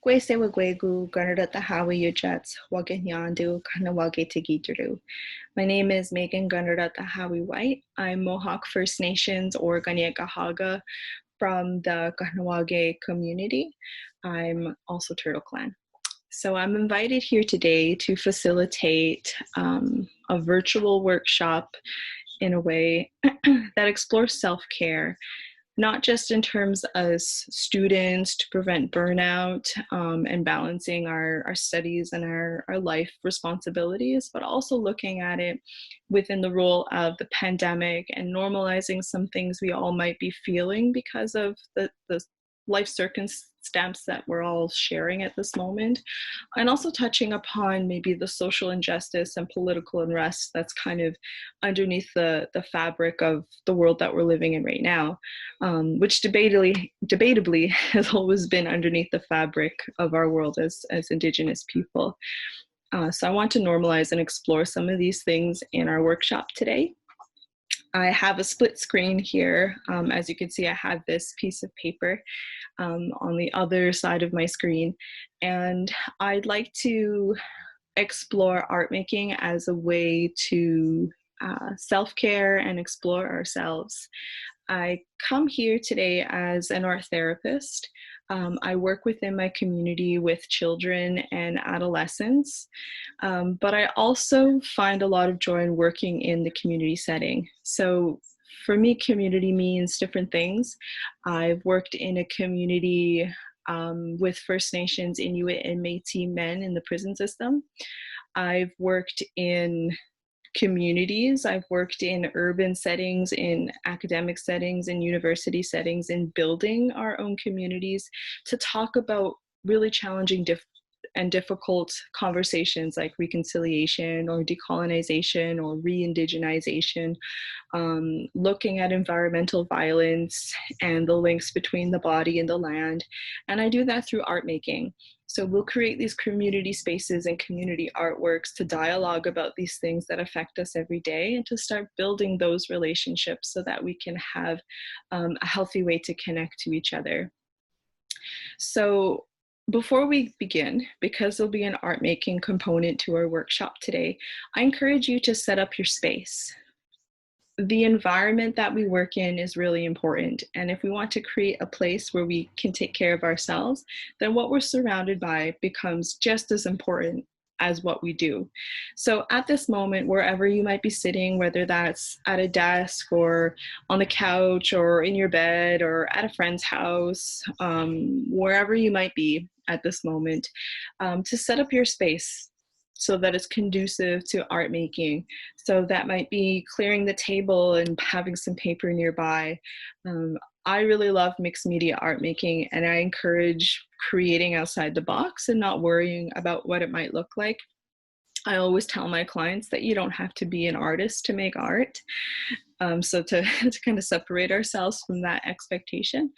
Kwese wagwegu Kanerahtenha wagenyandu kanawage. My name is Megan Kanerahtenha Whyte. I'm Mohawk First Nations or Kanien'kehá:ka from the Kahnawake community. I'm also Turtle Clan. So I'm invited here today to facilitate a virtual workshop in a way that explores self-care, not just in terms as students to prevent burnout and balancing our studies and our life responsibilities, but also looking at it within the role of the pandemic and normalizing some things we all might be feeling because of the life circumstance that we're all sharing at this moment, and also touching upon maybe the social injustice and political unrest that's kind of underneath the fabric of the world that we're living in right now, which debatably has always been underneath the fabric of our world as Indigenous people. So I want to normalize and explore some of these things in our workshop today. I have a split screen here. As you can see, I have this piece of paper on the other side of my screen, and I'd like to explore art making as a way to self-care and explore ourselves. I come here today as an art therapist. I work within my community with children and adolescents, but I also find a lot of joy in working in the community setting. So for me, community means different things. I've worked in a community with First Nations, Inuit, and Métis men in the prison system. I've worked in communities. I've worked in urban settings, in academic settings, in university settings, in building our own communities to talk about really challenging and difficult conversations like reconciliation or decolonization or re-indigenization, looking at environmental violence and the links between the body and the land. And I do that through art making. So we'll create these community spaces and community artworks to dialogue about these things that affect us every day and to start building those relationships so that we can have a healthy way to connect to each other. So before we begin, because there'll be an art making component to our workshop today, I encourage you to set up your space. The environment that we work in is really important. And if we want to create a place where we can take care of ourselves, then what we're surrounded by becomes just as important as what we do. So at this moment, wherever you might be sitting, whether that's at a desk or on the couch or in your bed or at a friend's house, wherever you might be at this moment, to set up your space so that it's conducive to art making. So that might be clearing the table and having some paper nearby. I really love mixed media art making, and I encourage creating outside the box and not worrying about what it might look like. I always tell my clients that you don't have to be an artist to make art. So to kind of separate ourselves from that expectation,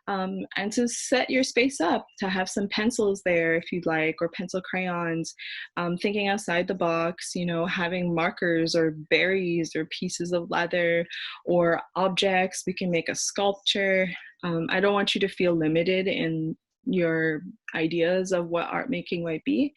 and to set your space up, to have some pencils there if you'd like, or pencil crayons, thinking outside the box, you know, having markers or berries or pieces of leather or objects. We can make a sculpture. I don't want you to feel limited in your ideas of what art making might be,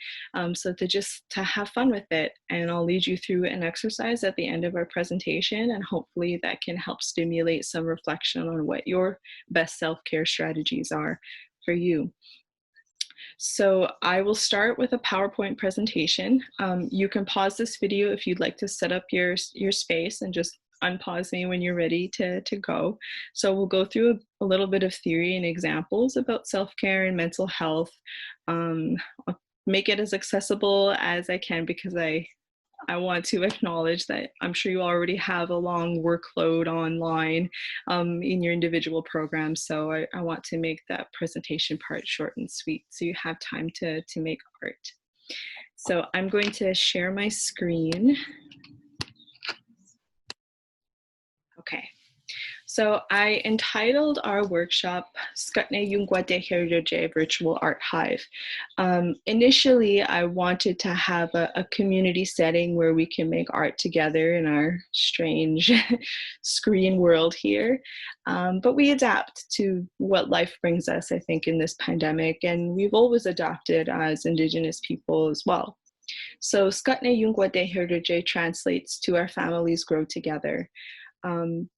so to have fun with it. And I'll lead you through an exercise at the end of our presentation, and hopefully that can help stimulate some reflection on what your best self-care strategies are for you. So I will start with a PowerPoint presentation. You can pause this video if you'd like to set up your space, and just unpause me when you're ready to go. So we'll go through a little bit of theory and examples about self-care and mental health. I'll make it as accessible as I can because I want to acknowledge that I'm sure you already have a long workload online in your individual programs. So I want to make that presentation part short and sweet so you have time to make art. So I'm going to share my screen. Okay, So I entitled our workshop Skatne Ionkwatehiahrontie Virtual Art Hive. Initially, I wanted to have a community setting where we can make art together in our strange screen world here. But we adapt to what life brings us, I think, in this pandemic, and we've always adapted as Indigenous people as well. So Skatne Ionkwatehiahrontie translates to Our Families Grow Together.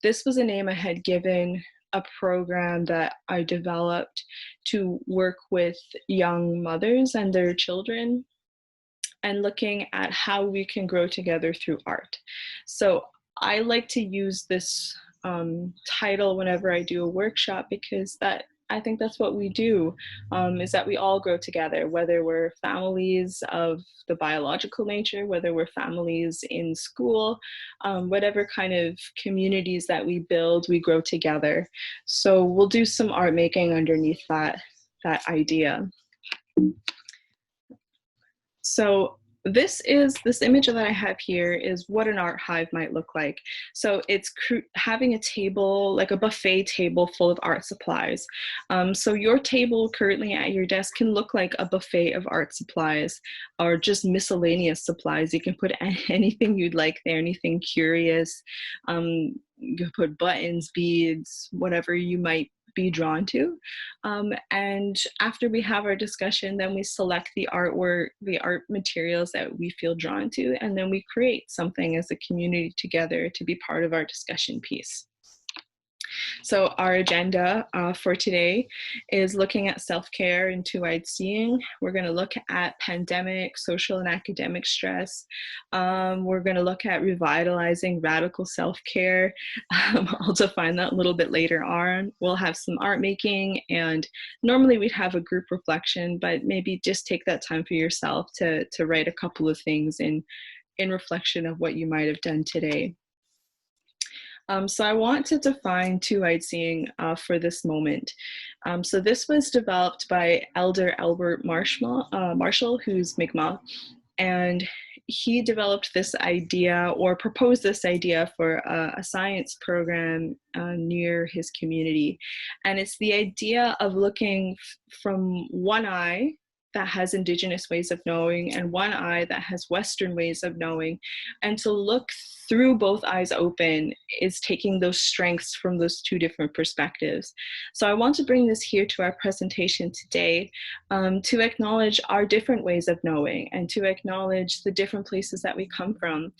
This was a name I had given a program that I developed to work with young mothers and their children and looking at how we can grow together through art. So I like to use this title whenever I do a workshop because I think that's what we do, is that we all grow together, whether we're families of the biological nature, whether we're families in school, whatever kind of communities that we build, we grow together. So we'll do some art making underneath that idea. So this image that I have here is what an art hive might look like. So it's having a table, like a buffet table full of art supplies. So your table currently at your desk can look like a buffet of art supplies or just miscellaneous supplies. You can put anything you'd like there, anything curious. You can put buttons, beads, whatever you might be drawn to. And after we have our discussion, then we select the artwork, the art materials that we feel drawn to, and then we create something as a community together to be part of our discussion piece. So our agenda for today is looking at self-care and two-eyed seeing. We're going to look at pandemic, social and academic stress. We're going to look at revitalizing radical self-care. I'll define that a little bit later on. We'll have some art making, and normally we'd have a group reflection, but maybe just take that time for yourself to write a couple of things in reflection of what you might have done today. So I want to define two-eyed seeing for this moment. So this was developed by Elder Albert Marshall, who's Mi'kmaq, and he developed this idea or proposed this idea for a science program near his community. And it's the idea of looking from one eye that has Indigenous ways of knowing and one eye that has Western ways of knowing, and to look through both eyes open is taking those strengths from those two different perspectives. So I want to bring this here to our presentation today to acknowledge our different ways of knowing and to acknowledge the different places that we come from.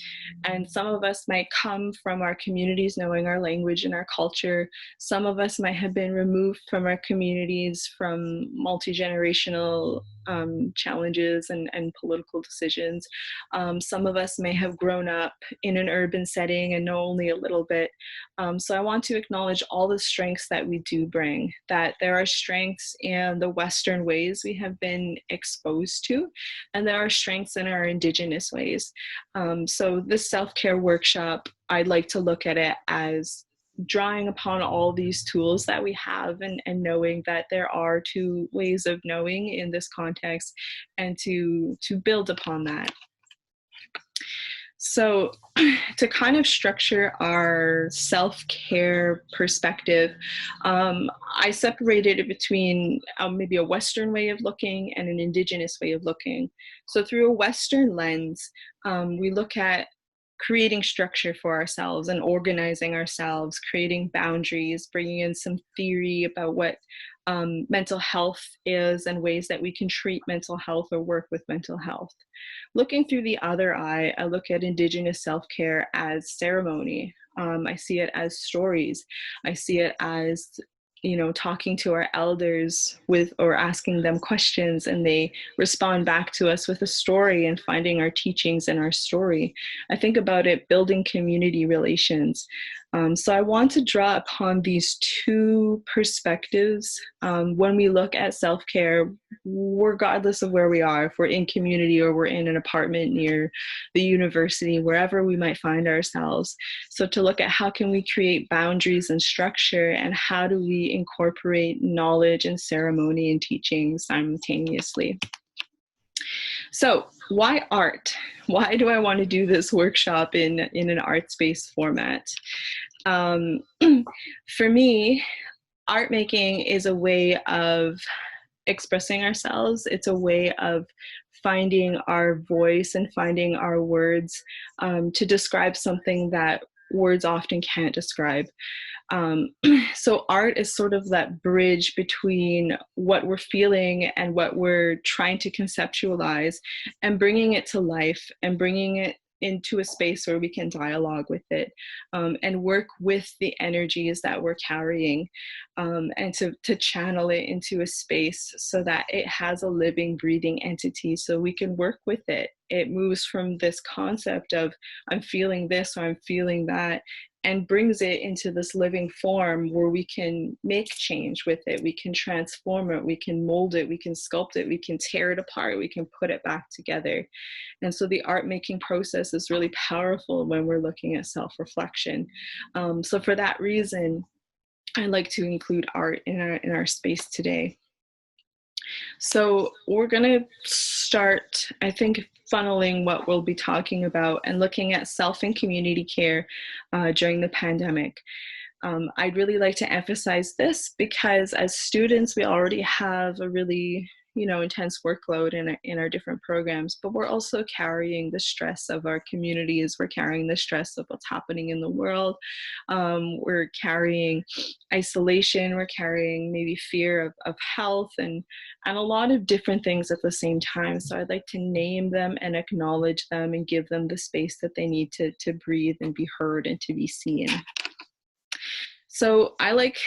And some of us might come from our communities knowing our language and our culture. Some of us might have been removed from our communities from multi-generational challenges and political decisions. Some of us may have grown up in an urban setting and know only a little bit. So I want to acknowledge all the strengths that we do bring, that there are strengths in the Western ways we have been exposed to, and there are strengths in our Indigenous ways. So this self-care workshop, I'd like to look at it as drawing upon all these tools that we have and knowing that there are two ways of knowing in this context and to build upon that. So to kind of structure our self-care perspective, I separated it between maybe a Western way of looking and an Indigenous way of looking. So through a Western lens, we look at creating structure for ourselves and organizing ourselves, creating boundaries, bringing in some theory about what mental health is and ways that we can treat mental health or work with mental health. Looking through the other eye, I look at Indigenous self-care as ceremony. I see it as stories. I see it as talking to our elders or asking them questions, and they respond back to us with a story and finding our teachings in our story. I think about it building community relations. So I want to draw upon these two perspectives when we look at self-care, regardless of where we are, if we're in community or we're in an apartment near the university, wherever we might find ourselves. So to look at how can we create boundaries and structure, and how do we incorporate knowledge and ceremony and teaching simultaneously. So why art? Why do I want to do this workshop in an art space format? Um, for me, art making is a way of expressing ourselves. It's a way of finding our voice and finding our words to describe something that words often can't describe. Um, so art is sort of that bridge between what we're feeling and what we're trying to conceptualize, and bringing it to life and bringing it into a space where we can dialogue with it, and work with the energies that we're carrying, and to channel it into a space so that it has a living, breathing entity so we can work with it. It moves from this concept of I'm feeling this or I'm feeling that, and brings it into this living form where we can make change with it, we can transform it, we can mold it, we can sculpt it, we can tear it apart, we can put it back together. And so the art making process is really powerful when we're looking at self-reflection. So for that reason, I like to include art in our space today. So we're going to start, I think, funneling what we'll be talking about and looking at self and community care during the pandemic. I'd really like to emphasize this because as students, we already have a really intense workload in our different programs, but we're also carrying the stress of our communities. We're carrying the stress of what's happening in the world. We're carrying isolation. We're carrying maybe fear of health and a lot of different things at the same time. So I'd like to name them and acknowledge them and give them the space that they need to breathe and be heard and to be seen. So I like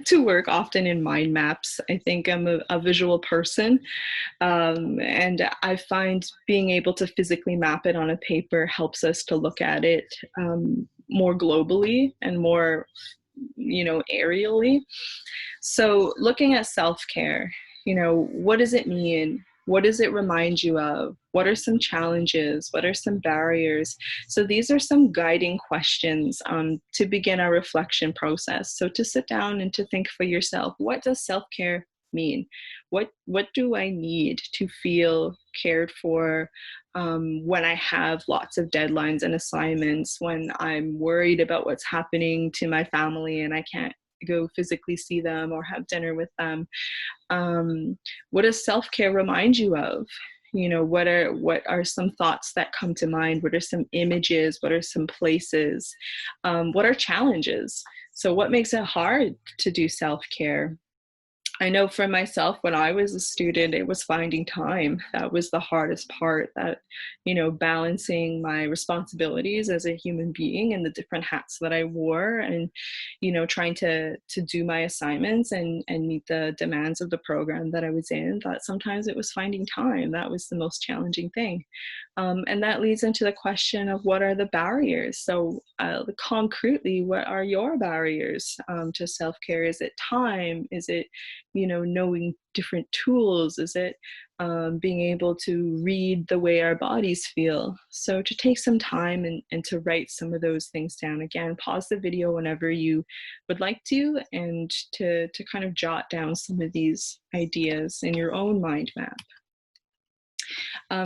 to work often in mind maps. I think I'm a visual person, and I find being able to physically map it on a paper helps us to look at it more globally and more, aerially. So looking at self-care, what does it mean? What does it remind you of? What are some challenges? What are some barriers? So these are some guiding questions to begin our reflection process. So to sit down and to think for yourself, what does self-care mean? What do I need to feel cared for when I have lots of deadlines and assignments, when I'm worried about what's happening to my family and I can't go physically see them or have dinner with them? What does self-care remind you of? What are some thoughts that come to mind? What are some images? What are some places? What are challenges? So what makes it hard to do self-care? I know for myself, when I was a student, it was finding time. That was the hardest part, that, balancing my responsibilities as a human being and the different hats that I wore, and, trying to do my assignments and meet the demands of the program that I was in, that sometimes it was finding time. That was the most challenging thing. And that leads into the question of what are the barriers? So concretely, what are your barriers to self-care? Is it time? Is it, knowing different tools? Is it being able to read the way our bodies feel? So to take some time and to write some of those things down. Again, pause the video whenever you would like to, and to kind of jot down some of these ideas in your own mind map.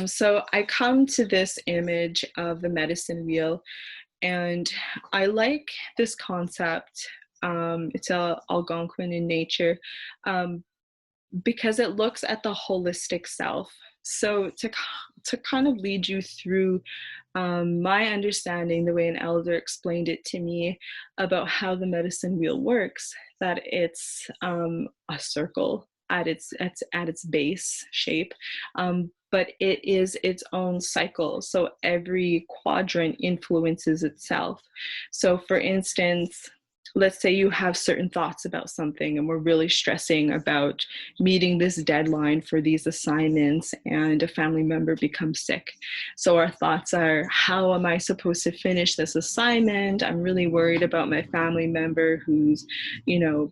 So I come to this image of the medicine wheel, and I like this concept. It's Algonquin in nature, because it looks at the holistic self. So to kind of lead you through my understanding, the way an elder explained it to me about how the medicine wheel works, that it's a circle at its base shape, but it is its own cycle. So every quadrant influences itself. So for instance, let's say you have certain thoughts about something and we're really stressing about meeting this deadline for these assignments, and a family member becomes sick. So our thoughts are, how am I supposed to finish this assignment? I'm really worried about my family member who's,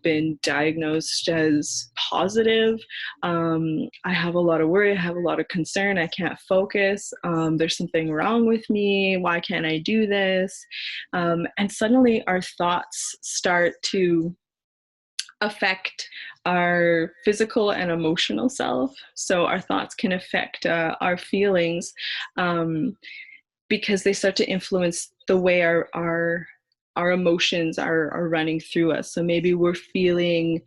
been diagnosed as positive. I have a lot of worry. I have a lot of concern. I can't focus. There's something wrong with me. Why can't I do this? And suddenly our thoughts start to affect our physical and emotional self. So our thoughts can affect our feelings, because they start to influence the way our our emotions are running through us. So maybe we're feeling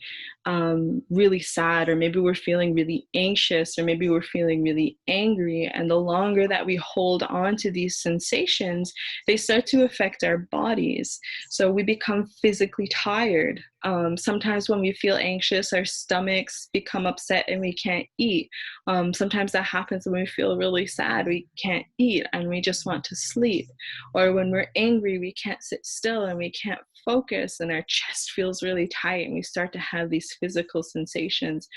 really sad, or maybe we're feeling really anxious, or maybe we're feeling really angry. And the longer that we hold on to these sensations, they start to affect our bodies. So we become physically tired. Sometimes when we feel anxious, our stomachs become upset and we can't eat. Sometimes that happens when we feel really sad, we can't eat and we just want to sleep. Or when we're angry, we can't sit still and we can't focus, and our chest feels really tight, and we start to have these physical sensations.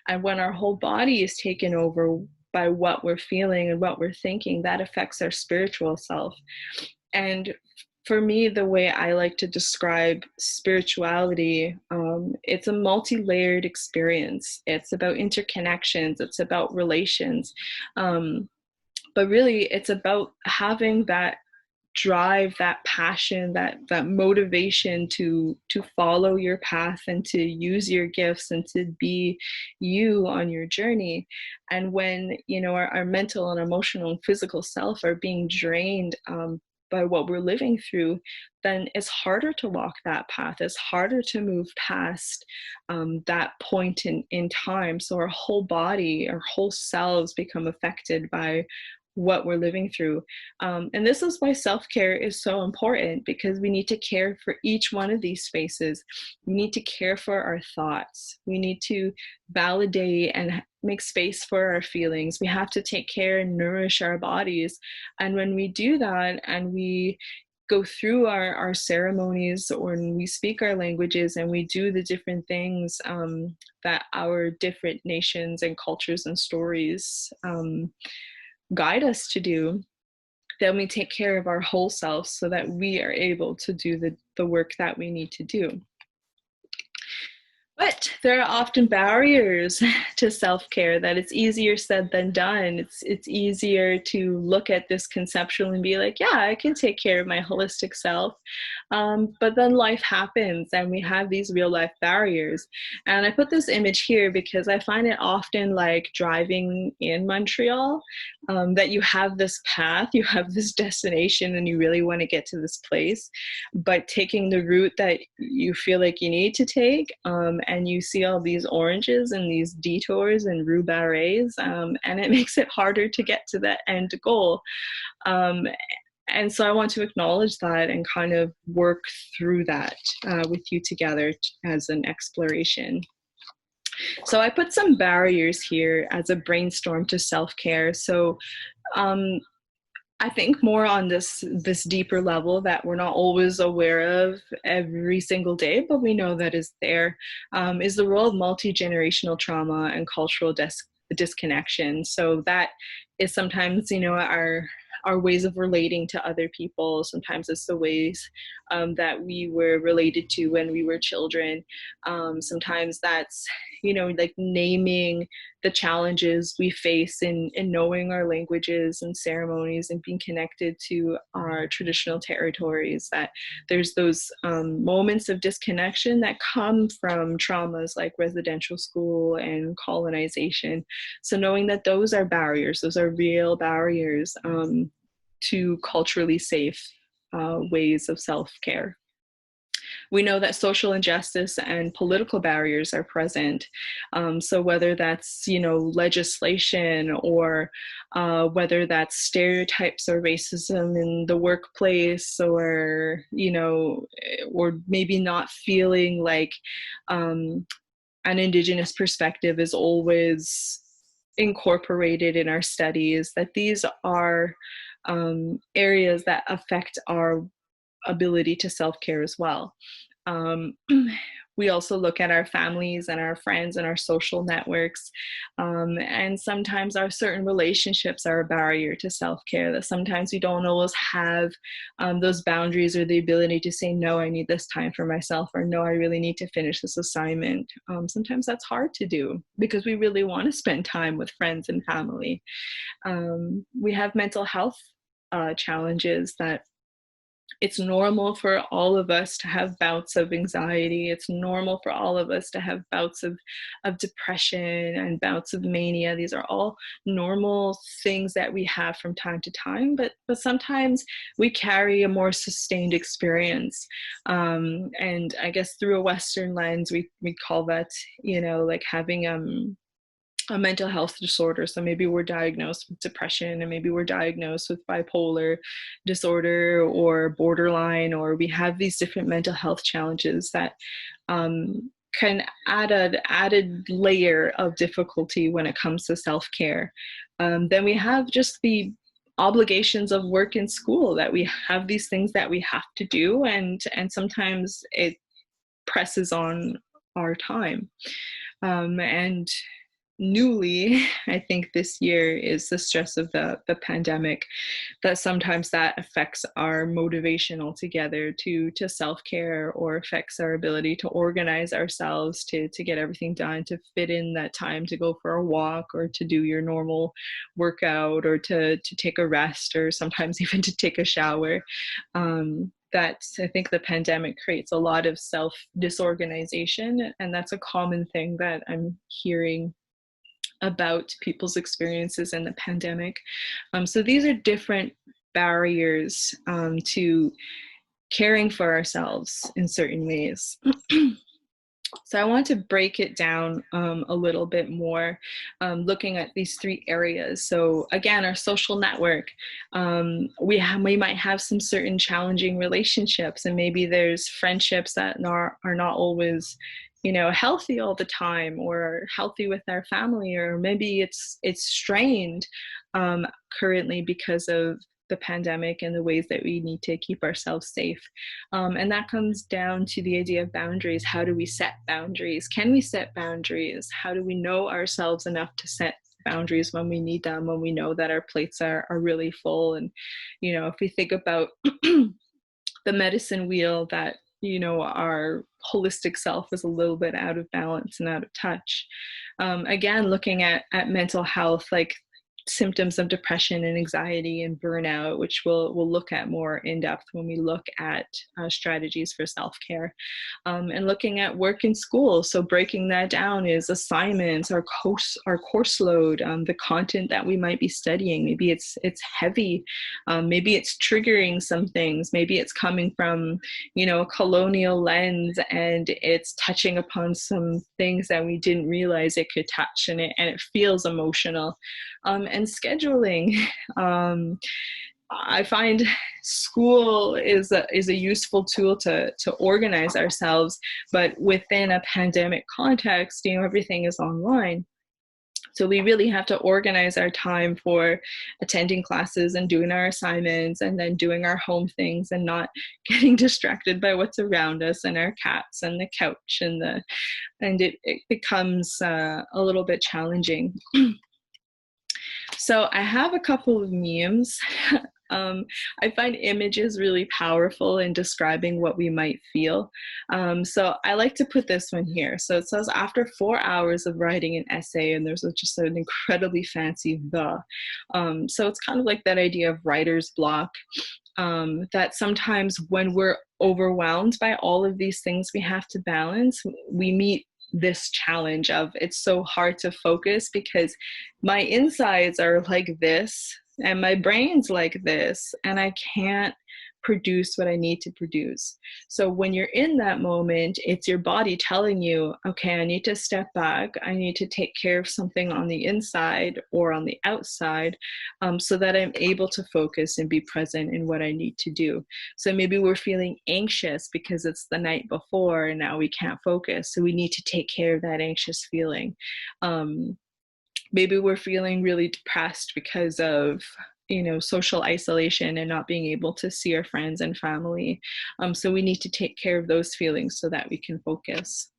And when our whole body is taken over by what we're feeling and what we're thinking, that affects our spiritual self. And for me, the way I like to describe spirituality, it's a multi-layered experience. It's about interconnections, it's about relations, but really it's about having that drive, that passion, that motivation to follow your path and to use your gifts and to be you on your journey. And when our mental and emotional and physical self are being drained by what we're living through, then it's harder to walk that path. It's harder to move past that point in time. So our whole body, our whole selves become affected by what we're living through. And this is why self-care is so important, because we need to care for each one of these spaces. We need to care for our thoughts. We need to validate and make space for our feelings. We have to take care and nourish our bodies. And when we do that and we go through our ceremonies, or we speak our languages, and we do the different things that our different nations and cultures and stories guide us to do, then we take care of our whole self so that we are able to do the work that we need to do. But there are often barriers to self-care, that it's easier said than done. It's easier to look at this conceptually and be like, yeah, I can take care of my holistic self. But then life happens and we have these real life barriers. And I put this image here because I find it often like driving in Montreal, that you have this path, you have this destination, and you really want to get to this place, but taking the route that you feel like you need to take, and you see all these oranges and these detours and rue barrets, and it makes it harder to get to that end goal. And so I want to acknowledge that and kind of work through that with you together as an exploration. So I put some barriers here as a brainstorm to self-care. So I think more on this deeper level that we're not always aware of every single day, but we know that is there, is the role of multi-generational trauma and cultural disconnection. So that is sometimes, our ways of relating to other people. Sometimes it's the ways that we were related to when we were children. Sometimes that's, like naming the challenges we face in knowing our languages and ceremonies and being connected to our traditional territories, that there's those moments of disconnection that come from traumas like residential school and colonization. So knowing that those are barriers, those are real barriers to culturally safe ways of self-care. We know that social injustice and political barriers are present. So whether that's, legislation, or whether that's stereotypes or racism in the workplace, or, or maybe not feeling like an Indigenous perspective is always incorporated in our studies, that these are areas that affect our ability to self-care as well. We also look at our families and our friends and our social networks, and sometimes our certain relationships are a barrier to self-care, that sometimes we don't always have those boundaries or the ability to say, no, I need this time for myself, or no, I really need to finish this assignment. Sometimes that's hard to do because we really want to spend time with friends and family. We have mental health challenges that It's normal for all of us to have bouts of anxiety. It's normal for all of us to have bouts of depression and bouts of mania. These are all normal things that we have from time to time, but sometimes we carry a more sustained experience. And I guess through a Western lens, we call that, like having a mental health disorder. So maybe we're diagnosed with depression, and maybe we're diagnosed with bipolar disorder or borderline, or we have these different mental health challenges that can add an added layer of difficulty when it comes to self-care. Then we have just the obligations of work and school, that we have these things that we have to do, and sometimes it presses on our time. And newly, I think this year, is the stress of the pandemic, that sometimes that affects our motivation altogether to self-care, or affects our ability to organize ourselves to get everything done, to fit in that time to go for a walk, or to do your normal workout, or to take a rest, or sometimes even to take a shower. That I think the pandemic creates a lot of self-disorganization, and that's a common thing that I'm hearing about people's experiences in the pandemic. So these are different barriers to caring for ourselves in certain ways. So I want to break it down a little bit more, looking at these three areas. So again, our social network, we might have some certain challenging relationships, and maybe there's friendships that are not always, healthy all the time, or healthy with our family, or maybe it's strained currently because of the pandemic and the ways that we need to keep ourselves safe. And that comes down to the idea of boundaries. How do we set boundaries? Can we set boundaries? How do we know ourselves enough to set boundaries when we need them, when we know that our plates are really full? And, if we think about the medicine wheel, that, our holistic self is a little bit out of balance and out of touch. Again, looking at mental health, like symptoms of depression and anxiety and burnout, which we'll look at more in depth when we look at strategies for self-care, and looking at work and school. So breaking that down is assignments, our course load, the content that we might be studying. Maybe it's heavy, maybe it's triggering some things, maybe it's coming from a colonial lens, and it's touching upon some things that we didn't realize it could touch, and it feels emotional. And scheduling. I find school is a useful tool to organize ourselves, but within a pandemic context, everything is online. So we really have to organize our time for attending classes and doing our assignments, and then doing our home things, and not getting distracted by what's around us and our cats and the couch, and it becomes a little bit challenging. So I have a couple of memes. I find images really powerful in describing what we might feel. So I like to put this one here. So it says, after 4 hours of writing an essay, and there's just an incredibly fancy "the." So it's kind of like that idea of writer's block, that sometimes when we're overwhelmed by all of these things we have to balance, we meet this challenge of, it's so hard to focus because my insides are like this and my brain's like this, and I can't produce what I need to produce. So when you're in that moment, it's your body telling you, okay, I need to step back. I need to take care of something on the inside or on the outside, so that I'm able to focus and be present in what I need to do. So maybe we're feeling anxious because it's the night before and now we can't focus. So we need to take care of that anxious feeling. Maybe we're feeling really depressed because of social isolation and not being able to see our friends and family. So we need to take care of those feelings so that we can focus.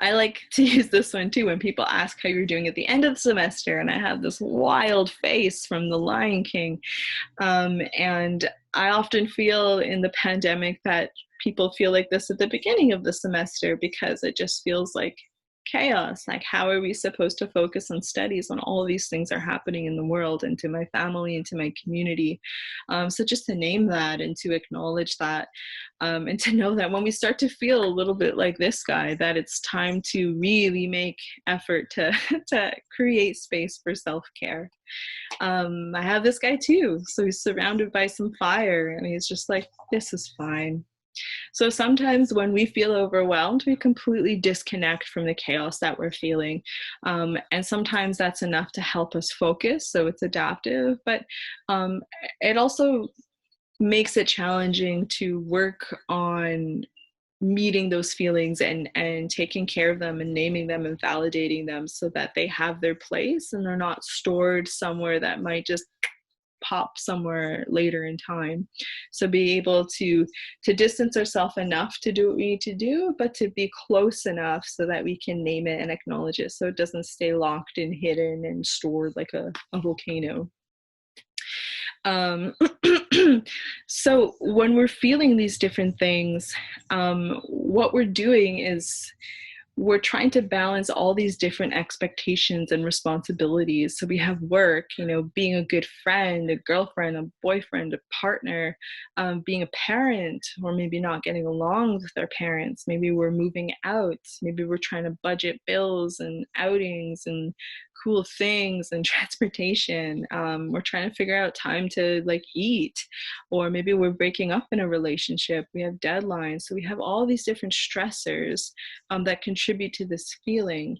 I like to use this one too when people ask how you're doing at the end of the semester, and I have this wild face from The Lion King. And I often feel in the pandemic that people feel like this at the beginning of the semester, because it just feels like chaos. Like, how are we supposed to focus on studies when all of these things are happening in the world and to my family and to my community? So just to name that and to acknowledge that, and to know that when we start to feel a little bit like this guy, that it's time to really make effort to to create space for self-care. I have this guy too, so he's surrounded by some fire and he's just like, this is fine. So sometimes when we feel overwhelmed, we completely disconnect from the chaos that we're feeling. And sometimes that's enough to help us focus, so it's adaptive, but it also makes it challenging to work on meeting those feelings and taking care of them and naming them and validating them so that they have their place and they're not stored somewhere that might just pop somewhere later in time. So be able to distance ourselves enough to do what we need to do, but to be close enough so that we can name it and acknowledge it, so it doesn't stay locked and hidden and stored like a volcano. So when we're feeling these different things, what we're doing is we're trying to balance all these different expectations and responsibilities. So we have work, being a good friend, a girlfriend, a boyfriend, a partner, being a parent, or maybe not getting along with our parents. Maybe we're moving out. Maybe we're trying to budget bills and outings and cool things and transportation. We're trying to figure out time to eat, or maybe we're breaking up in a relationship. We have deadlines. So we have all these different stressors that contribute to this feeling.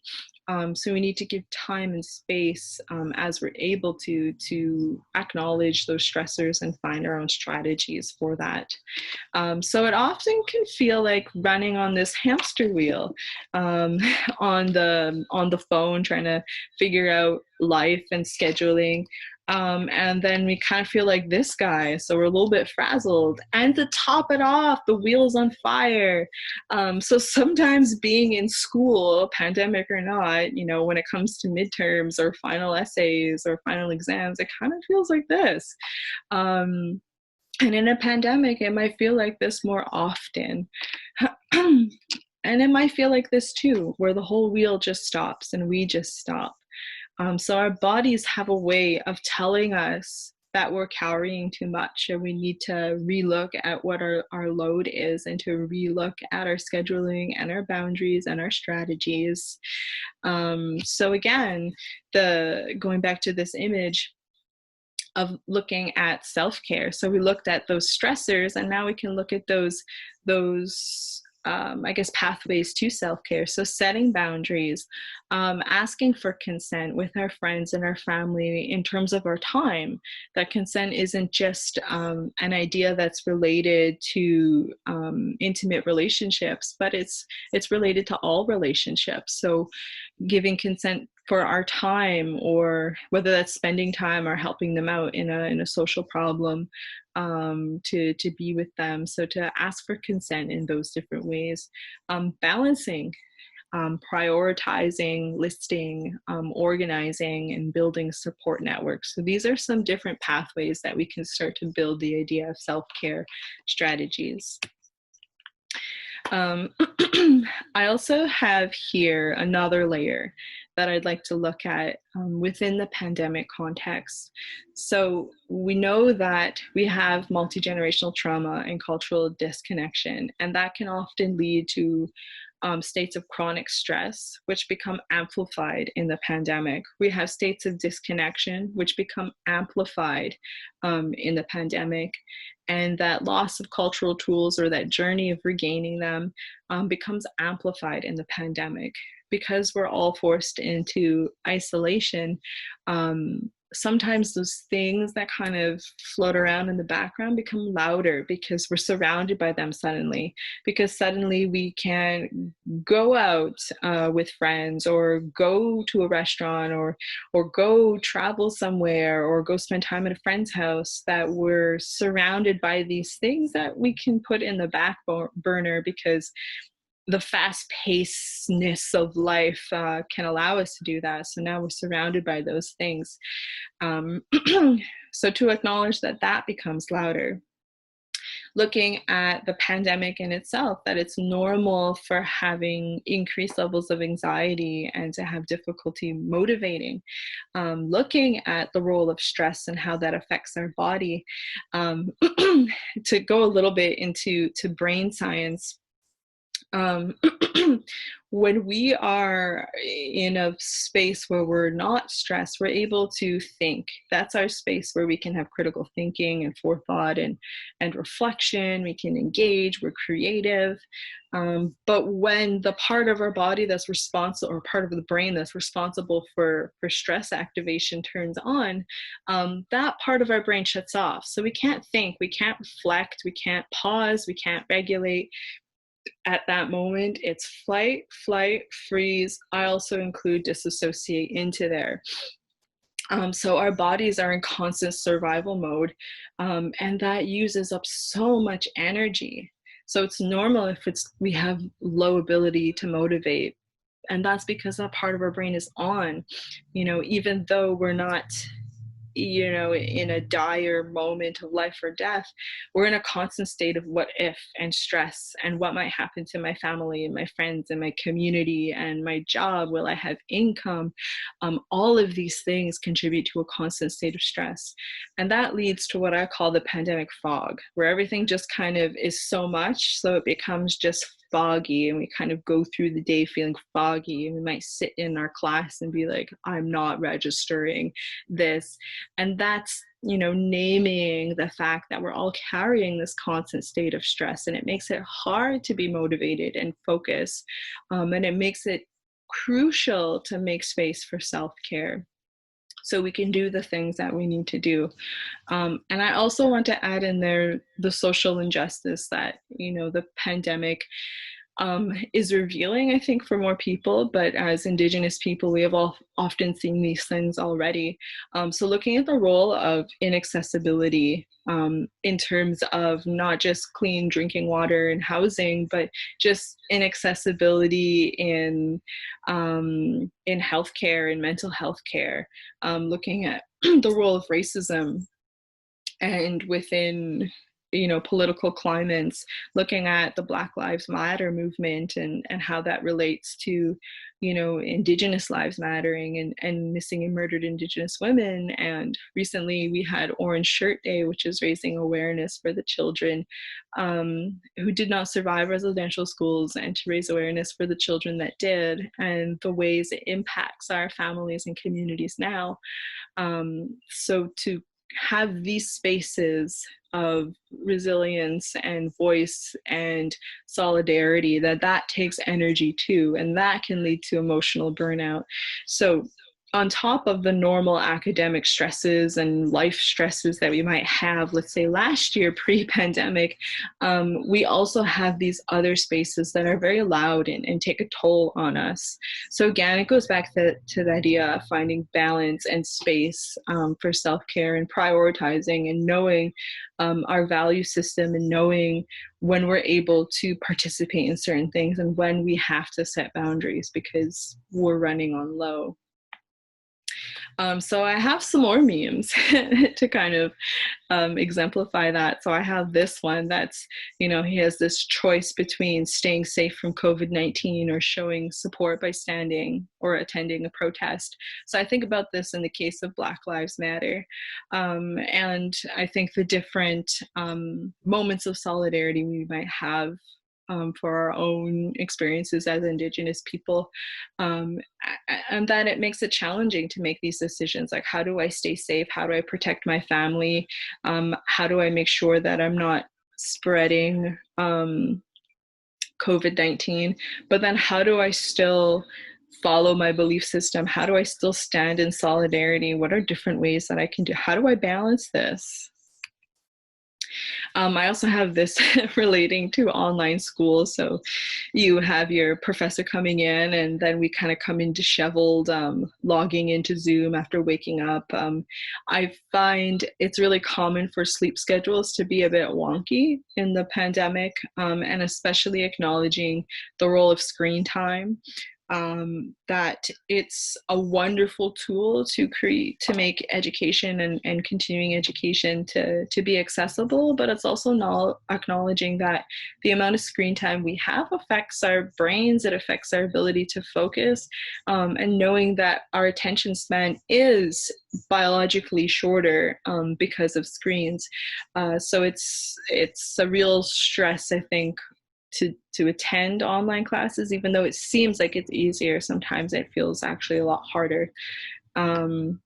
So we need to give time and space as we're able to acknowledge those stressors and find our own strategies for that. So it often can feel like running on this hamster wheel on the phone, trying to figure out life and scheduling. And then we kind of feel like this guy, so we're a little bit frazzled. And to top it off, the wheel's on fire. So sometimes being in school, pandemic or not, when it comes to midterms or final essays or final exams, it kind of feels like this. And in a pandemic, it might feel like this more often. And it might feel like this too, where the whole wheel just stops and we just stop. So our bodies have a way of telling us that we're carrying too much and we need to relook at what our load is and to relook at our scheduling and our boundaries and our strategies. So again, going back to this image of looking at self-care. So we looked at those stressors, and now we can look at those pathways to self-care. So setting boundaries, asking for consent with our friends and our family in terms of our time. That consent isn't just an idea that's related to intimate relationships, but it's related to all relationships. So giving consent for our time, or whether that's spending time or helping them out in a social problem, to be with them. So to ask for consent in those different ways. Balancing, prioritizing, listing, organizing, and building support networks. So these are some different pathways that we can start to build the idea of self-care strategies. I also have here another layer that I'd like to look at within the pandemic context. So we know that we have multi-generational trauma and cultural disconnection, and that can often lead to states of chronic stress, which become amplified in the pandemic. We have states of disconnection, which become amplified in the pandemic. And that loss of cultural tools, or that journey of regaining them, becomes amplified in the pandemic. Because we're all forced into isolation, sometimes those things that kind of float around in the background become louder because we're surrounded by them suddenly. Because suddenly we can go out with friends, or go to a restaurant, or go travel somewhere, or go spend time at a friend's house, that we're surrounded by these things that we can put in the back burner because the fast-pacedness of life can allow us to do that. So now we're surrounded by those things. So to acknowledge that becomes louder. looking at the pandemic in itself, that it's normal for having increased levels of anxiety and to have difficulty motivating. Looking at the role of stress and how that affects our body. To go a little bit into brain science, when we are in a space where we're not stressed, we're able to think. That's our space where we can have critical thinking and forethought and reflection. We can engage, we're creative. But when the part of our body that's responsible, or part of the brain that's responsible for stress activation turns on, that part of our brain shuts off. So we can't think, we can't reflect, we can't pause, we can't regulate. At that moment, it's flight, flight, freeze. I also include disassociate into there. So our bodies are in constant survival mode, and that uses up so much energy. So it's normal if we have low ability to motivate, and that's because that part of our brain is on. Even though we're not in a dire moment of life or death, we're in a constant state of what if and stress and what might happen to my family and my friends and my community and my job. Will I have income? All of these things contribute to a constant state of stress. And that leads to what I call the pandemic fog, where everything just kind of is so much, so it becomes just foggy, and we kind of go through the day feeling foggy, and we might sit in our class and be like, I'm not registering this. And that's naming the fact that we're all carrying this constant state of stress, and it makes it hard to be motivated and focus, and it makes it crucial to make space for self-care so we can do the things that we need to do. And I also want to add in there the social injustice that, the pandemic is revealing, I think, for more people. But as Indigenous people, we have often seen these things already. So looking at the role of inaccessibility in terms of not just clean drinking water and housing, but just inaccessibility in healthcare and mental health care. Looking at the role of racism and within political climates, looking at the Black Lives Matter movement and how that relates to Indigenous lives mattering and missing and murdered Indigenous women. And recently we had Orange Shirt Day, which is raising awareness for the children who did not survive residential schools, and to raise awareness for the children that did, and the ways it impacts our families and communities now. So to have these spaces of resilience and voice and solidarity, that takes energy too, and that can lead to emotional burnout. So on top of the normal academic stresses and life stresses that we might have, let's say last year pre-pandemic, we also have these other spaces that are very loud and take a toll on us. So again, it goes back to the idea of finding balance and space for self-care and prioritizing and knowing our value system, and knowing when we're able to participate in certain things and when we have to set boundaries because we're running on low. So I have some more memes to kind of exemplify that. So I have this one that's, he has this choice between staying safe from COVID-19 or showing support by standing or attending a protest. So I think about this in the case of Black Lives Matter. And I think the different moments of solidarity we might have for our own experiences as Indigenous people, and that it makes it challenging to make these decisions. Like, how do I stay safe? How do I protect my family? How do I make sure that I'm not spreading COVID-19? But then how do I still follow my belief system? How do I still stand in solidarity? What are different ways that I can do? How do I balance this? I also have this relating to online school. So you have your professor coming in, and then we kind of come in disheveled, logging into Zoom after waking up. I find it's really common for sleep schedules to be a bit wonky in the pandemic, and especially acknowledging the role of screen time. that it's a wonderful tool to make education and continuing education to be accessible, but it's also not acknowledging that the amount of screen time we have affects our brains, it affects our ability to focus, and knowing that our attention span is biologically shorter because of screens. So it's a real stress, I think, to attend online classes. Even though it seems like it's easier, sometimes it feels actually a lot harder. And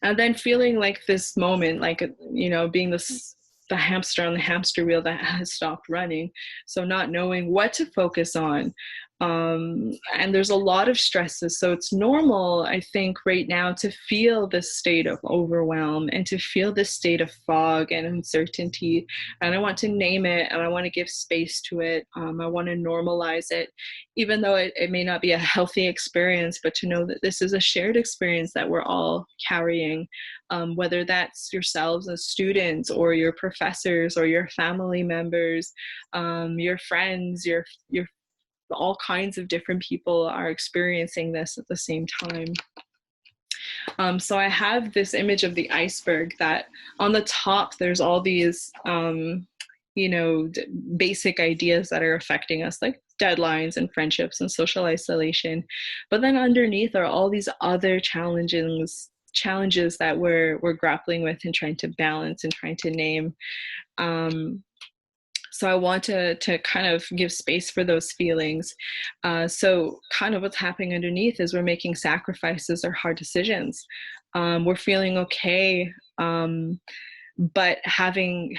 then feeling like this moment, like, you know, being the hamster on the hamster wheel that has stopped running, so not knowing what to focus on. And there's a lot of stresses, so it's normal, I think, right now to feel this state of overwhelm and to feel this state of fog and uncertainty. And I want to name it, and I want to give space to it. I want to normalize it, even though it may not be a healthy experience, but to know that this is a shared experience that we're all carrying, whether that's yourselves as students or your professors or your family members, your friends, your all kinds of different people are experiencing this at the same time. So I have this image of the iceberg that on the top, there's all these, you know, basic ideas that are affecting us, like deadlines and friendships and social isolation. But then underneath are all these other challenges that we're grappling with and trying to balance and trying to name. So I want to kind of give space for those feelings. So kind of what's happening underneath is we're making sacrifices or hard decisions. We're feeling okay, but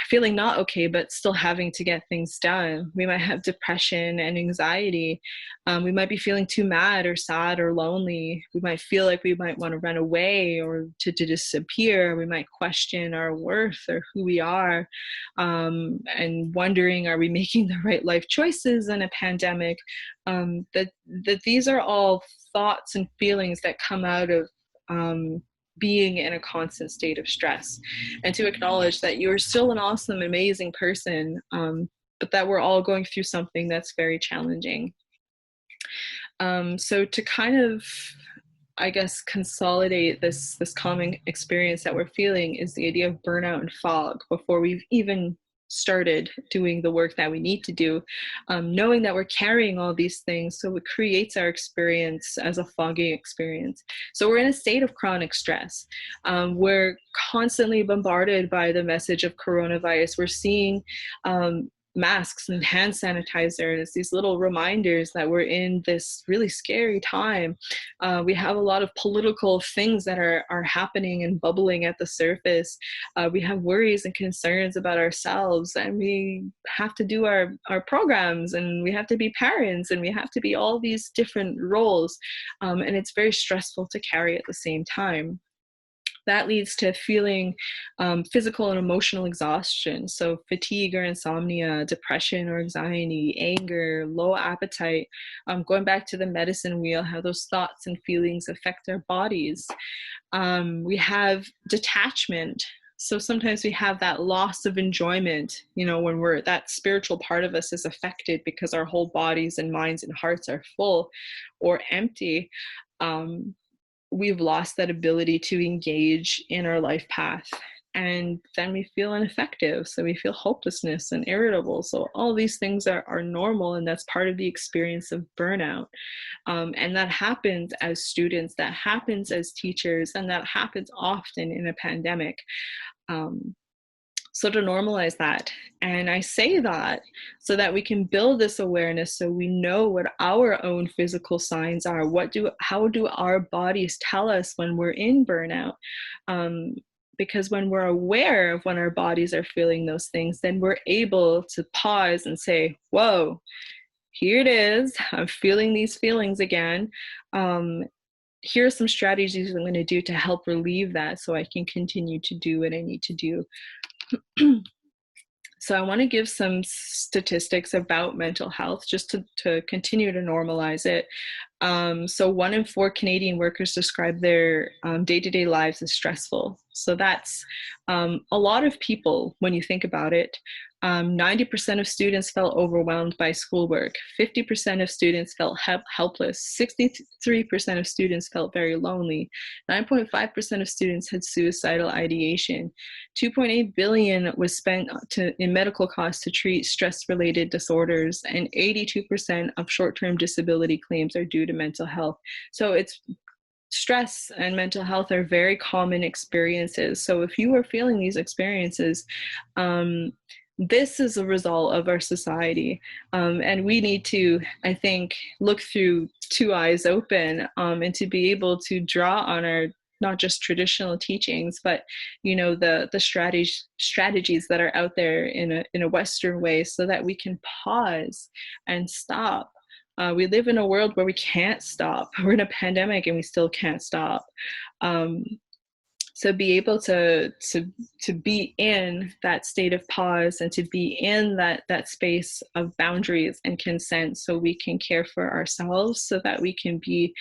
feeling not okay, but still having to get things done. We might have depression and anxiety. We might be feeling too mad or sad or lonely. We might feel like we might want to run away or to disappear. We might question our worth or who we are, and wondering, are we making the right life choices in a pandemic? That these are all thoughts and feelings that come out of being in a constant state of stress, and to acknowledge that you're still an awesome, amazing person, but that we're all going through something that's very challenging. So to kind of, I guess, consolidate this common experience that we're feeling is the idea of burnout and fog before we've even started doing the work that we need to do, knowing that we're carrying all these things, so it creates our experience as a foggy experience. So we're in a state of chronic stress. We're constantly bombarded by the message of coronavirus. We're seeing masks and hand sanitizers, these little reminders that we're in this really scary time. We have a lot of political things that are happening and bubbling at the surface. We have worries and concerns about ourselves, and we have to do our programs, and we have to be parents, and we have to be all these different roles. And it's very stressful to carry at the same time. That leads to feeling physical and emotional exhaustion. So fatigue or insomnia, depression or anxiety, anger, low appetite. Going back to the medicine wheel, how those thoughts and feelings affect our bodies. We have detachment. So sometimes we have that loss of enjoyment, you know, when that spiritual part of us is affected because our whole bodies and minds and hearts are full or empty. We've lost that ability to engage in our life path. And then we feel ineffective. So we feel hopelessness and irritable. So all these things are normal, and that's part of the experience of burnout. And that happens as students, that happens as teachers, and that happens often in a pandemic. So to normalize that, and I say that so that we can build this awareness, so we know what our own physical signs are. How do our bodies tell us when we're in burnout? Because when we're aware of when our bodies are feeling those things, then we're able to pause and say, whoa, here it is. I'm feeling these feelings again. Here are some strategies I'm going to do to help relieve that, so I can continue to do what I need to do. So I want to give some statistics about mental health just to continue to normalize it. So 1 in 4 Canadian workers describe their day-to-day lives as stressful. So that's a lot of people when you think about it. 90% of students felt overwhelmed by schoolwork. 50% of students felt helpless. 63% of students felt very lonely. 9.5% of students had suicidal ideation. 2.8 billion was spent in medical costs to treat stress-related disorders, and 82% of short-term disability claims are due to mental health. So it's stress and mental health are very common experiences. So if you are feeling these experiences, this is a result of our society. And we need to, I think, look through 2 eyes open and to be able to draw on our not just traditional teachings, but the strategies that are out there in a Western way, so that we can pause and stop. We live in a world where we can't stop. We're in a pandemic and we still can't stop. So be able to be in that state of pause and to be in that space of boundaries and consent, so we can care for ourselves, so that we can be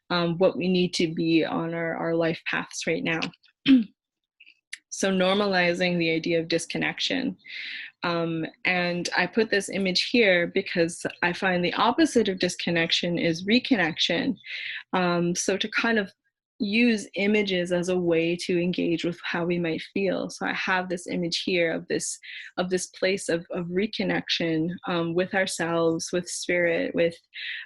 what we need to be on our life paths right now. So normalizing the idea of disconnection. And I put this image here because I find the opposite of disconnection is reconnection. So to kind of use images as a way to engage with how we might feel. So I have this image here of this place of reconnection with ourselves, with spirit, with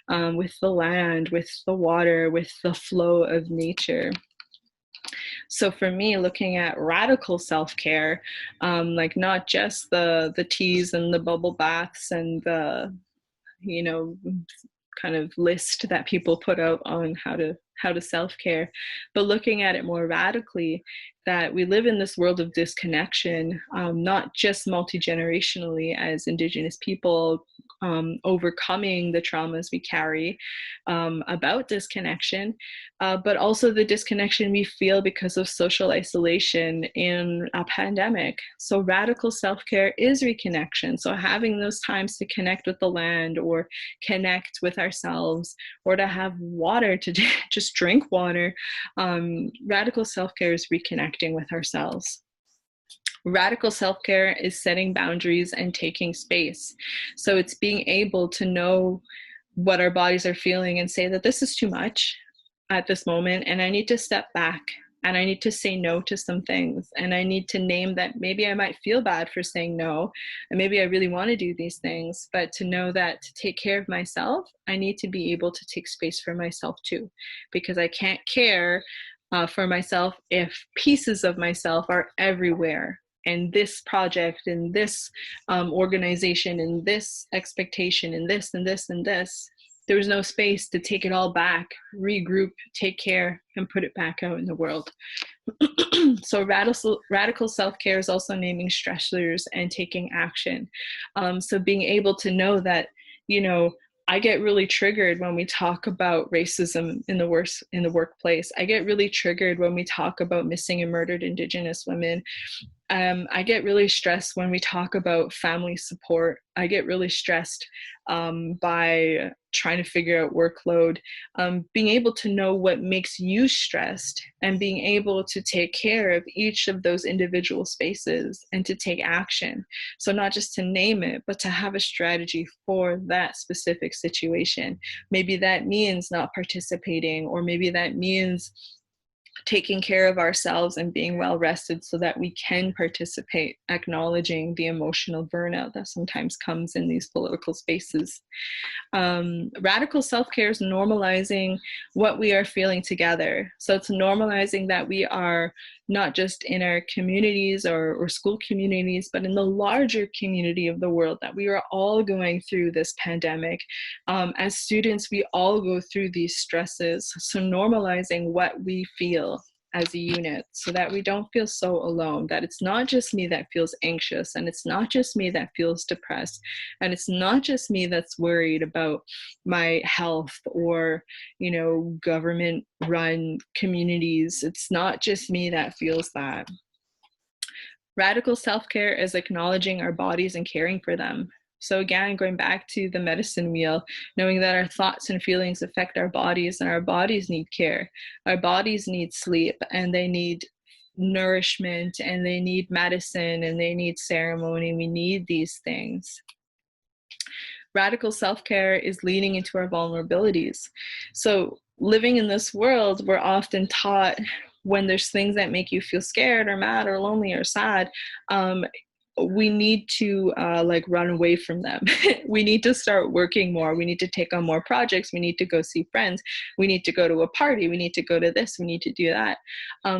the land, with the water, with the flow of nature. So for me, looking at radical self-care, like not just the teas and the bubble baths and the kind of list that people put out on how to self-care, but looking at it more radically, that we live in this world of disconnection, not just multi-generationally as Indigenous people, overcoming the traumas we carry about disconnection, but also the disconnection we feel because of social isolation in a pandemic. So radical self-care is reconnection. So having those times to connect with the land, or connect with ourselves, or to have water, to just drink water. Radical self-care is reconnecting with ourselves. Radical self-care is setting boundaries and taking space. So it's being able to know what our bodies are feeling and say that this is too much at this moment, and I need to step back, and I need to say no to some things, and I need to name that maybe I might feel bad for saying no, and maybe I really want to do these things, but to know that to take care of myself, I need to be able to take space for myself too, because I can't care for myself if pieces of myself are everywhere. And this project, and this organization, and this expectation, and this, and this, and this, there was no space to take it all back, regroup, take care, and put it back out in the world. So radical self-care is also naming stressors and taking action. So being able to know that, I get really triggered when we talk about racism in the workplace. I get really triggered when we talk about missing and murdered Indigenous women. I get really stressed when we talk about family support. I get really stressed by trying to figure out workload. Being able to know what makes you stressed, and being able to take care of each of those individual spaces and to take action. So not just to name it, but to have a strategy for that specific situation. Maybe that means not participating, or maybe that means taking care of ourselves and being well rested so that we can participate, acknowledging the emotional burnout that sometimes comes in these political spaces. Radical self-care is normalizing what we are feeling together. So it's normalizing that we are not just in our communities or school communities, but in the larger community of the world, that we are all going through this pandemic. As students, we all go through these stresses. So normalizing what we feel as a unit, so that we don't feel so alone, that it's not just me that feels anxious, and it's not just me that feels depressed, and it's not just me that's worried about my health or, government run communities. It's not just me that feels that. Radical self-care is acknowledging our bodies and caring for them. So again, going back to the medicine wheel, knowing that our thoughts and feelings affect our bodies, and our bodies need care. Our bodies need sleep, and they need nourishment, and they need medicine, and they need ceremony. We need these things. Radical self-care is leaning into our vulnerabilities. So living in this world, we're often taught when there's things that make you feel scared or mad or lonely or sad, we need to like run away from them. We need to start working more. We need to take on more projects. We need to go see friends. We need to go to a party. We need to go to this. We need to do that.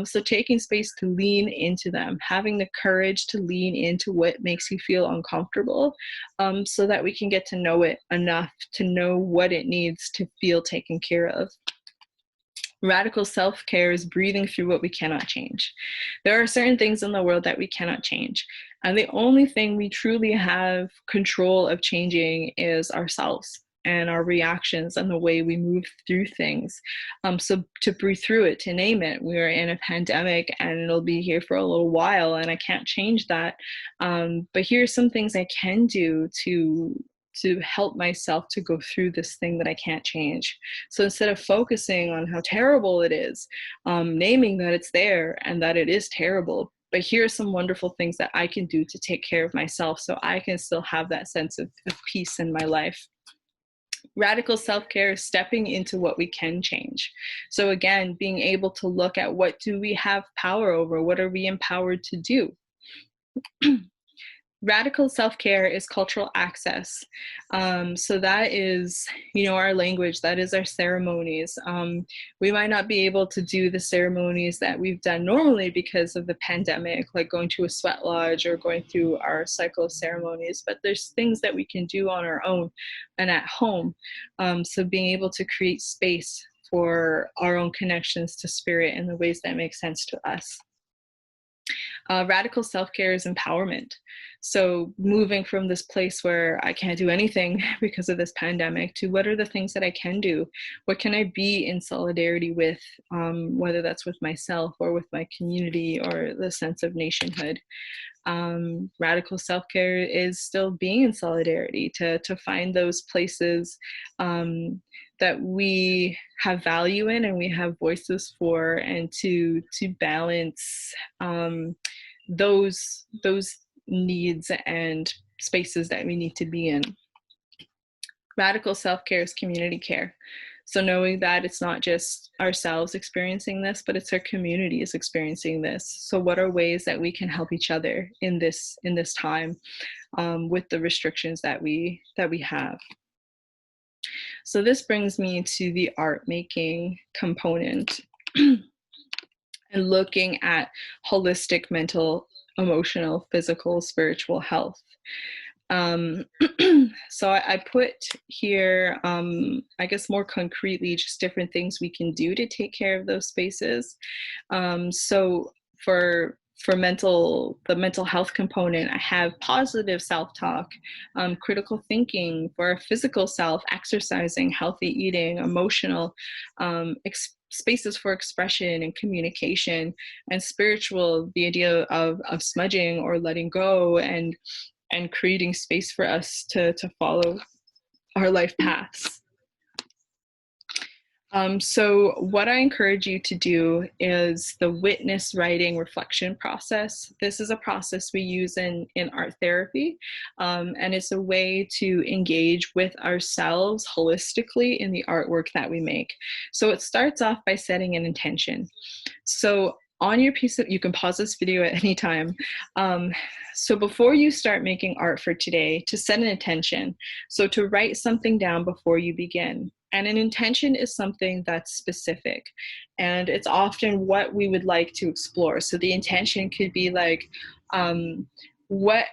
So taking space to lean into them, having the courage to lean into what makes you feel uncomfortable, so that we can get to know it enough to know what it needs to feel taken care of. Radical self-care is breathing through what we cannot change. There are certain things in the world that we cannot change. And the only thing we truly have control of changing is ourselves and our reactions and the way we move through things. So to breathe through it, to name it, we're in a pandemic and it'll be here for a little while and I can't change that. But here's some things I can do to help myself to go through this thing that I can't change. So instead of focusing on how terrible it is, naming that it's there and that it is terrible, but here are some wonderful things that I can do to take care of myself so I can still have that sense of peace in my life. Radical self-care is stepping into what we can change. So again, being able to look at what do we have power over? What are we empowered to do? Radical self-care is cultural access. So that is, our language, that is our ceremonies. We might not be able to do the ceremonies that we've done normally because of the pandemic, like going to a sweat lodge or going through our cycle of ceremonies, but there's things that we can do on our own and at home. So being able to create space for our own connections to spirit in the ways that make sense to us. Radical self-care is empowerment. So moving from this place where I can't do anything because of this pandemic to what are the things that I can do? What can I be in solidarity with, whether that's with myself or with my community or the sense of nationhood? Radical self-care is still being in solidarity, to find those places that we have value in and we have voices for, and to balance those needs and spaces that we need to be in. Radical self-care is community care. So knowing that it's not just ourselves experiencing this, but it's our community is experiencing this. So what are ways that we can help each other in this time with the restrictions that we have? So this brings me to the art making component and looking at holistic mental, emotional, physical, spiritual health. So I put here, I guess more concretely, just different things we can do to take care of those spaces. So for the mental health component, I have positive self-talk, critical thinking. For our physical self, exercising, healthy eating, emotional, spaces for expression and communication, and spiritual, the idea of smudging or letting go and creating space for us to follow our life paths. So what I encourage you to do is the witness writing reflection process. This is a process we use in art therapy, and it's a way to engage with ourselves holistically in the artwork that we make. So it starts off by setting an intention. So on your piece of, you can pause this video at any time. So before you start making art for today, to set an intention. So to write something down before you begin. And an intention is something that's specific, and it's often what we would like to explore. So the intention could be like, what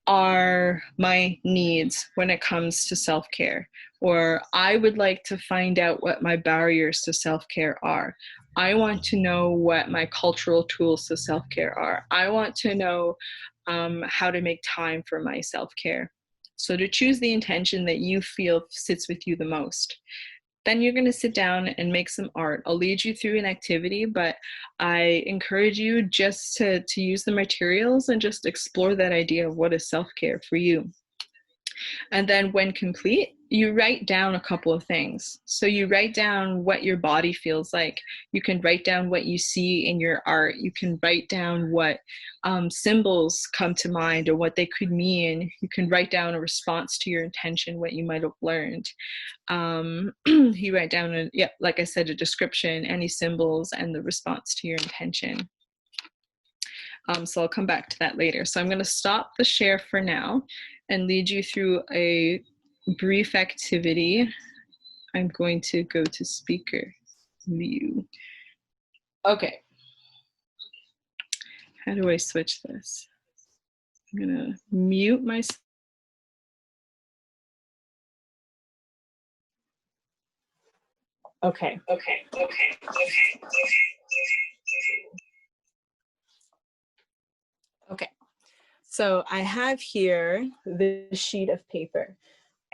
are my needs when it comes to self-care? Or I would like to find out what my barriers to self-care are. I want to know what my cultural tools to self-care are. I want to know how to make time for my self-care. So to choose the intention that you feel sits with you the most. Then you're going to sit down and make some art. I'll lead you through an activity, but I encourage you just to use the materials and just explore that idea of what is self-care for you. And then when complete, you write down a couple of things. So you write down what your body feels like. You can write down what you see in your art. You can write down what symbols come to mind or what they could mean. You can write down a response to your intention, what you might have learned. You write down, yeah, like I said, a description, any symbols, and the response to your intention. So I'll come back to that later. So I'm going to stop the share for now and lead you through a brief activity. I'm going to go to speaker view. Okay. How do I switch this? I'm going to mute myself. Okay. Okay. So I have here this sheet of paper,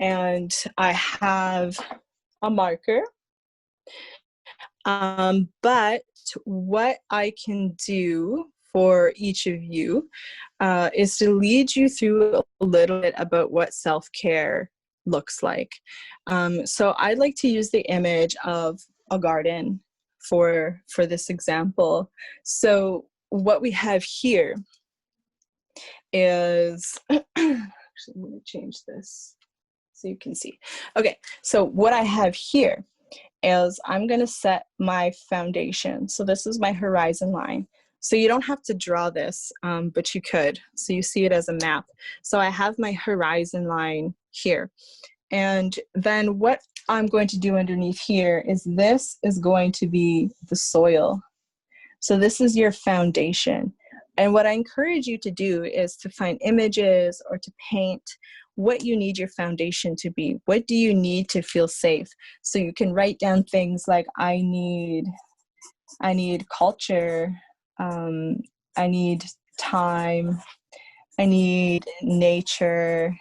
and I have a marker. But what I can do for each of you is to lead you through a little bit about what self-care looks like. So I'd like to use the image of a garden for this example. So what we have here is, actually I'm going to change this so you can see. Okay, so what I have here is I'm going to set my foundation. So this is my horizon line. So you don't have to draw this, but you could. So you see it as a map. So I have my horizon line here. And then what I'm going to do underneath here is this is going to be the soil. So this is your foundation. And what I encourage you to do is to find images or to paint what you need your foundation to be. What do you need to feel safe? So you can write down things like, I need culture, I need time, I need nature,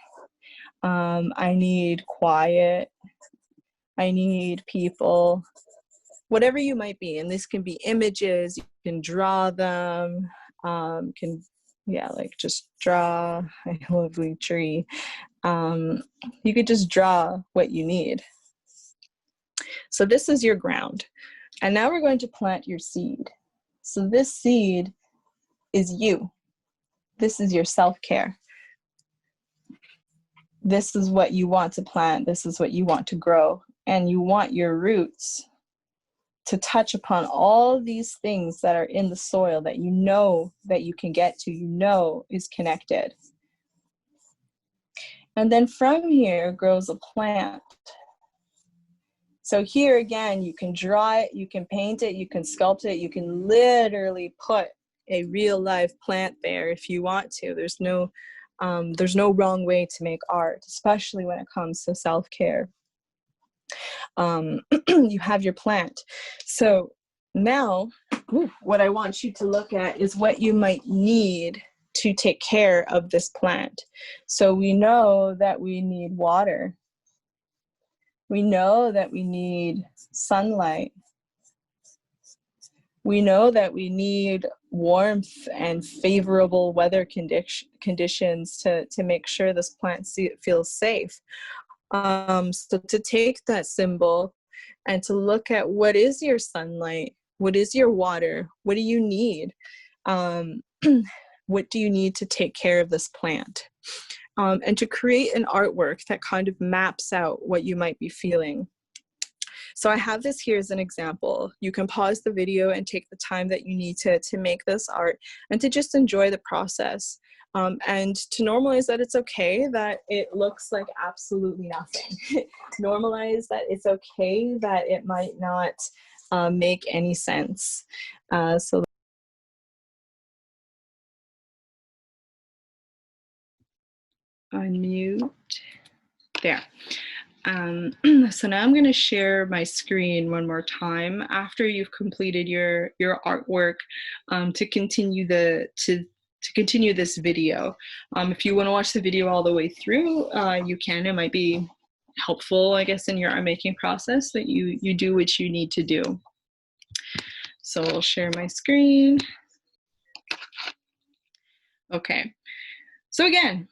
I need quiet, I need people, whatever you might be. And this can be images, you can draw them, like just draw a lovely tree. You could just draw what you need. So this is your ground. And now we're going to plant your seed. So this seed is you. This is your self-care. This is what you want to plant. This is what you want to grow. And you want your roots to touch upon all these things that are in the soil that you know that you can get to, you know is connected. And then from here grows a plant. So here again, you can draw it, you can paint it, you can sculpt it, you can literally put a real live plant there if you want to. There's no wrong way to make art, especially when it comes to self-care. You have your plant. So now what I want you to look at is what you might need to take care of this plant. So we know that we need water. We know that we need sunlight. We know that we need warmth and favorable weather conditions to make sure this plant feels safe. So to take that symbol and to look at what is your sunlight, what is your water, what do you need? What do you need to take care of this plant? And to create an artwork that kind of maps out what you might be feeling. So I have this here as an example. You can pause the video and take the time that you need to make this art and to just enjoy the process. And to normalize that it's okay that it looks like absolutely nothing. Normalize that it's okay that it might not make any sense. So unmute. There. So now I'm going to share my screen one more time after you've completed your artwork to continue continue this video. If you want to watch the video all the way through, you can. It might be helpful, I guess, in your art making process that you do what you need to do. So I'll share my screen. Okay. So again,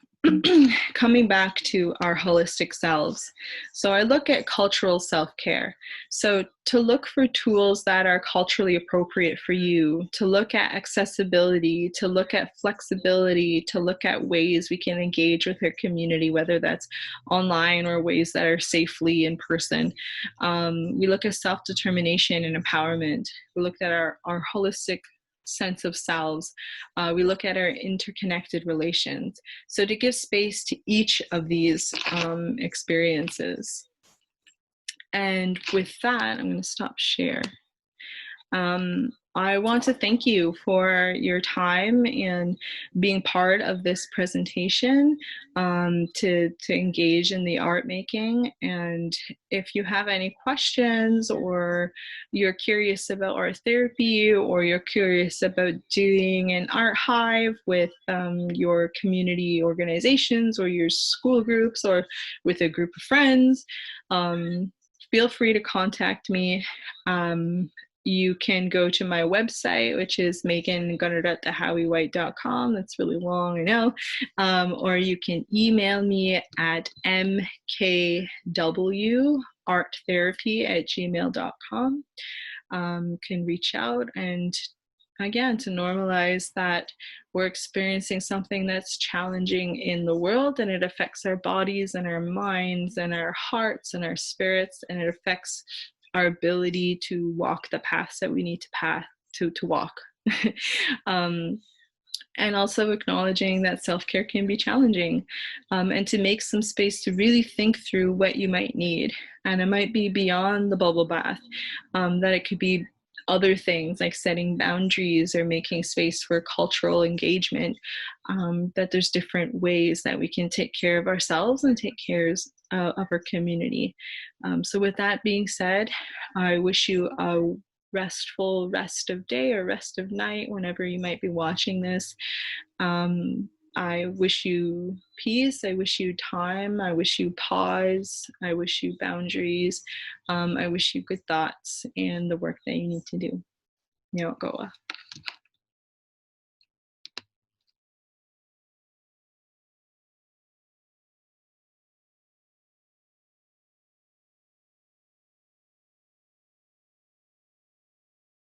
coming back to our holistic selves. So I look at cultural self-care. So to look for tools that are culturally appropriate for you, to look at accessibility, to look at flexibility, to look at ways we can engage with our community, whether that's online or ways that are safely in person. We look at self-determination and empowerment. We look at our holistic sense of selves. We look at our interconnected relations. So to give space to each of these experiences. And with that, I'm going to stop share. I want to thank you for your time and being part of this presentation, to engage in the art making. And if you have any questions, or you're curious about art therapy, or you're curious about doing an art hive with your community organizations or your school groups or with a group of friends, feel free to contact me. You can go to my website, which is megankanerahtenha.com. That's really long, I know. Or you can email me at mkwarttherapy@gmail.com. Can reach out, and again, to normalize that we're experiencing something that's challenging in the world, and it affects our bodies and our minds and our hearts and our spirits, and it affects our ability to walk the paths that we need to walk. And also acknowledging that self-care can be challenging, and to make some space to really think through what you might need. And it might be beyond the bubble bath, that it could be other things like setting boundaries or making space for cultural engagement, that there's different ways that we can take care of ourselves and take care of our community. So with that being said, I wish you a restful rest of day or rest of night whenever you might be watching this. I wish you peace. I wish you time. I wish you pause. I wish you boundaries. I wish you good thoughts and the work that you need to do. Ionkwatehiahrontie.